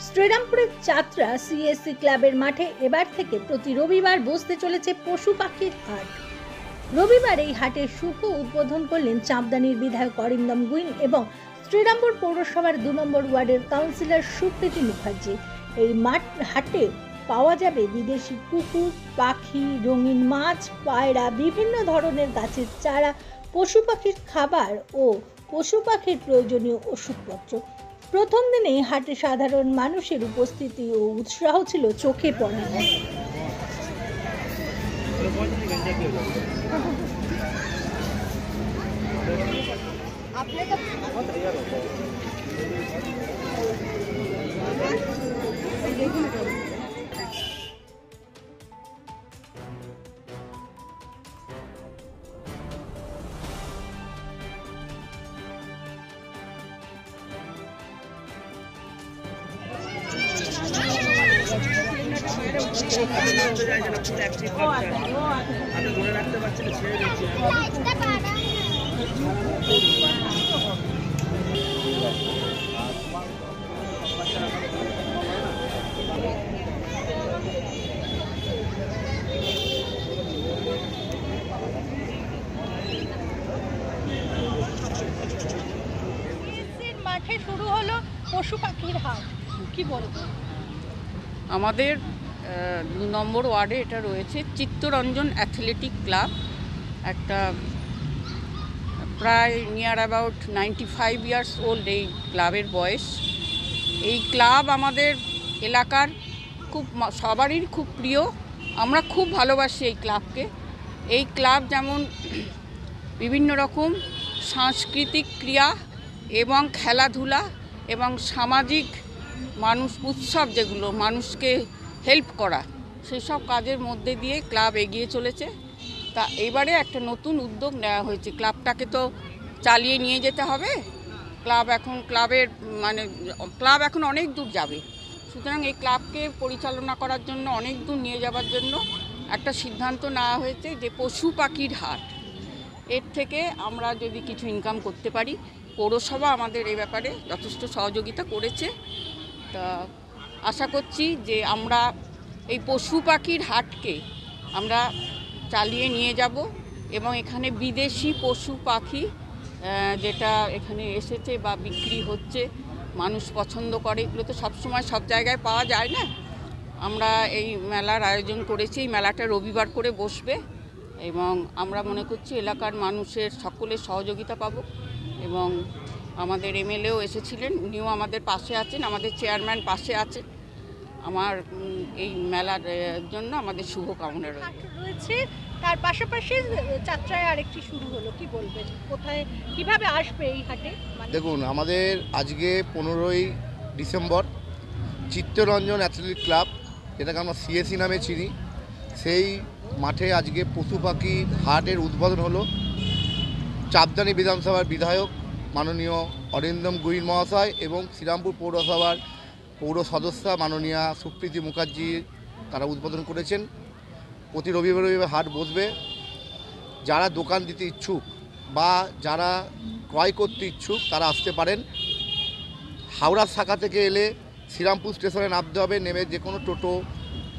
শ্রীরামপুরের Chatra CSC ক্লাবের মাঠে এবার থেকে প্রতি রবিবার বসতে চলেছে পশু পাখির হাট। রবিবার এই হাটের শুভ উদ্বোধন করলেন চাঁপদানির বিধায়ক অরিন্দম গুইন এবং শ্রীরামপুর পৌরসভার 2 নম্বর ওয়ার্ডের কাউন্সিলর সুপ্রীতি মুখার্জি। এই হাটে পাওয়া যাবে বিদেশি কুকুর, পাখি, রঙিন মাছ, পায়রা, বিভিন্ন ধরনের গাছের চারা, পশু পাখির খাবার ও পশু পাখির প্রয়োজনীয় ওষুধপত্র। প্রথম দিনেই হাটে সাধারণ মানুষের উপস্থিতি ও উৎসাহ ছিল চোখে পড়ার মতো। মাঠে শুরু হলো পশু পাখির হাট, কি বলবো? আমাদের 2 নম্বর ওয়ার্ডে এটা রয়েছে চিত্তরঞ্জন অ্যাথলেটিক ক্লাব, একটা প্রায় নিয়ার অ্যাবাউট 95 ইয়ার্স ওল্ড এই ক্লাবের বয়স। এই ক্লাব আমাদের এলাকার সবারই খুব প্রিয়, আমরা খুব ভালোবাসি এই ক্লাবকে। এই ক্লাব যেমন বিভিন্ন রকম সাংস্কৃতিক ক্রিয়া এবং খেলাধুলা এবং সামাজিক উৎসব, যেগুলো মানুষকে হেল্প করা, সেই সব কাজের মধ্যে দিয়ে ক্লাব এগিয়ে চলেছে। তা এবারে একটা নতুন উদ্যোগ নেওয়া হয়েছে, ক্লাবটাকে তো চালিয়ে নিয়ে যেতে হবে। ক্লাব এখন অনেক দূর যাবে, সুতরাং এই ক্লাবকে পরিচালনা করার জন্য, অনেক দূর নিয়ে যাওয়ার জন্য একটা সিদ্ধান্ত নেওয়া হয়েছে যে পশু পাখির হাট। এর থেকে আমরা যদি কিছু ইনকাম করতে পারি, পৌরসভা আমাদের এই ব্যাপারে যথেষ্ট সহযোগিতা করেছে। তা আশা করছি যে আমরা এই পশু পাখির হাটকে আমরা চালিয়ে নিয়ে যাব এবং এখানে বিদেশি পশু পাখি যেটা এখানে এসেছে বা বিক্রি হচ্ছে, মানুষ পছন্দ করে, এগুলো তো সবসময় সব জায়গায় পাওয়া যায় না। আমরা এই মেলার আয়োজন করেছি, এই মেলাটা রবিবার করে বসবে এবং আমরা মনে করছি এলাকার মানুষের সকলের সহযোগিতা পাব। এবং আমাদের এমএলএও এসেছিলেন, উনিও আমাদের পাশে আছেন, আমাদের চেয়ারম্যান পাশে আছেন। আমার এই মেলার জন্য আমাদের শুভকামনা রয়েছে। তার পাশাপাশি যাত্রায় আরেকটি শুরু হলো, কি বলবেন, কোথায় কিভাবে আসবে এই হাটে? দেখুন, আমাদের আজকে 15ই ডিসেম্বর চিত্তরঞ্জন অ্যাথলেটিক ক্লাব, যেটাকে আমরা সিএসসি নামে চিনি, সেই মাঠে আজকে পশু পাখি হাটের উদ্বোধন হলো। চাঁপদানি বিধানসভার বিধায়ক মাননীয় অরিন্দম গুইন মহাশয় এবং শ্রীরামপুর পৌরসভার পৌর সদস্যা মাননীয়া সুপ্রীতি মুখার্জি তারা উদ্বোধন করেছেন। প্রতি রবিবার হাট বসবে। যারা দোকান দিতে ইচ্ছুক বা যারা ক্রয় করতে ইচ্ছুক তারা আসতে পারেন। হাওড়ার শাখা থেকে এলে শ্রীরামপুর স্টেশনে নামতে হবে, নেমে যে কোনো টোটো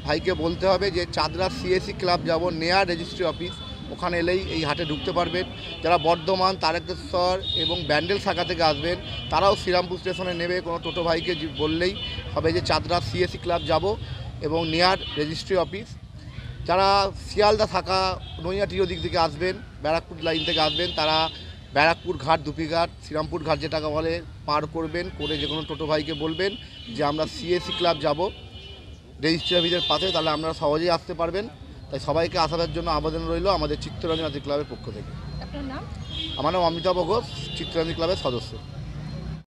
ভাইকে বলতে হবে যে চাঁদরা সিএসসি ক্লাব যাব, নেয়ার রেজিস্ট্রি অফিস, ওখানে এলেই এই হাটে ঢুকতে পারবেন। যারা বর্ধমান, তারকেশ্বর এবং ব্যান্ডেল শাখা থেকে আসবেন তারাও শ্রীরামপুর স্টেশনে নেমে কোনো টোটো ভাইকে বললেই হবে যে চাঁদরা সিএসসি ক্লাব যাব এবং নেয়ার রেজিস্ট্রি অফিস। যারা শিয়ালদা শাখা নৈহাটির ওদিক থেকে আসবেন, ব্যারাকপুর লাইন থেকে আসবেন, তারা ব্যারাকপুর ঘাট, দুপিঘাট, শ্রীরামপুর ঘাট যেটাকে বলে পার করবেন, করে যে কোনো টোটো ভাইকে বলবেন যে আমরা সিএসসি ক্লাব যাব রেজিস্ট্রি অফিসের পাশে, তাহলে আপনারা সহজেই আসতে পারবেন। তাই সবাইকে আসার জন্য আবেদন রইল আমাদের চিত্তরঞ্জন ক্লাবের পক্ষ থেকে। আপনার নাম? আমার নাম অমিতাভ ঘোষ, চিত্তরঞ্জন ক্লাবের সদস্য।